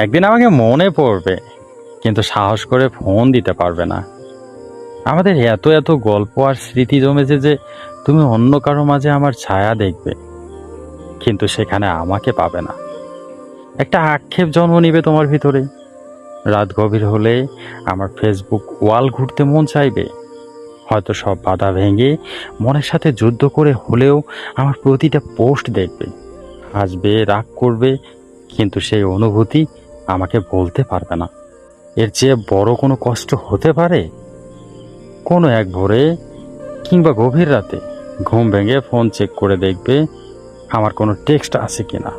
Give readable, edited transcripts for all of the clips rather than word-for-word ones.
একদিন আমাকে মনে পড়বে, কিন্তু সাহস করে ফোন দিতে পারবে না। আমাদের এত এত গল্প আর স্মৃতি জমেছে যে তুমি অন্য কারো মাঝে আমার ছায়া দেখবে, কিন্তু সেখানে আমাকে পাবে না। একটা আক্ষেপ জন্ম নিবে তোমার ভিতরে। রাত গভীর হলে আমার ফেসবুক ওয়াল ঘুরতে মন চাইবে। হয়তো সব বাধা ভেঙে মনের সাথে যুদ্ধ করে হলেও আমার প্রতিটা পোস্ট দেখবে, হাসবে, রাগ করবে, কিন্তু সেই অনুভূতি আমাকে বলতে পারবে না। এর চেয়ে বড় কোনো কষ্ট হতে পারে? কোনো এক ভোরে কিংবা গভীর রাতে ঘুম ভেঙে ফোন চেক করে দেখবে আমার কোনো টেক্সট আছে কিনা।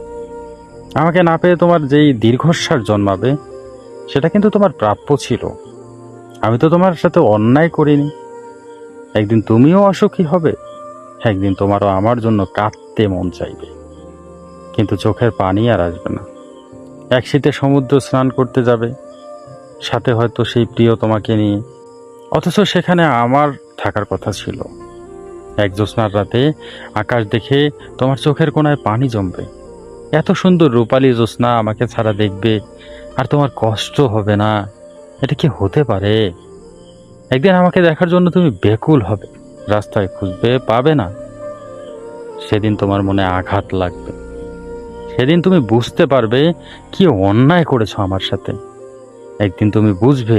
আমাকে না পেয়ে তোমার যেই দীর্ঘশ্বাস জন্মাবে, সেটা কিন্তু তোমার প্রাপ্য ছিল। আমি তো তোমার সাথে অন্যায় করিনি। একদিন তুমিও অসুখী হবে, একদিন তোমারও আমার জন্য কাঁদতে মন চাইবে, কিন্তু চোখের পানি আর আসবে না। এক শীতে সমুদ্র স্নান করতে যাবে, সাথে হয়তো সেই প্রিয় তোমাকে নিয়ে, অথচ সেখানে আমার থাকার কথা ছিল। এক জ্যোৎস্নার রাতে আকাশ দেখে তোমার চোখের কোণায় পানি জমবে। এত সুন্দর রূপালী জ্যোৎস্না আমাকে ছাড়া দেখবে, আর তোমার কষ্ট হবে না। এটা কি হতে পারে? একদিন আমাকে দেখার জন্য তুমি ব্যাকুল হবে, রাস্তায় খুঁজবে, পাবে না। সেদিন তোমার মনে আঘাত লাগবে। সেদিন তুমি বুঝতে পারবে কি অন্যায় করেছো আমার সাথে। একদিন তুমি বুঝবে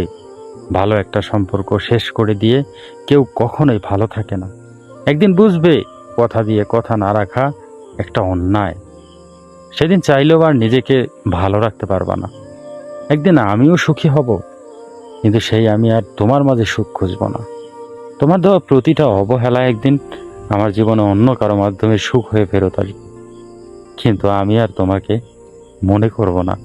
ভালো একটা সম্পর্ক শেষ করে দিয়ে কেউ কখনোই ভালো থাকে না। একদিন বুঝবে কথা দিয়ে কথা না রাখা একটা অন্যায়। সেদিন চাইলেও আর নিজেকে ভালো রাখতে পারবা না। একদিন আমিও সুখী হব, কিন্তু সেই আমি আর তোমার মাঝে সুখ খুঁজব না। তোমার দেওয়া প্রতিটা অবহেলা একদিন আমার জীবনে অন্য কারো মাধ্যমে সুখ হয়ে ফেরত আসবে, কিন্তু আমি আর তোমাকে মনে করব না।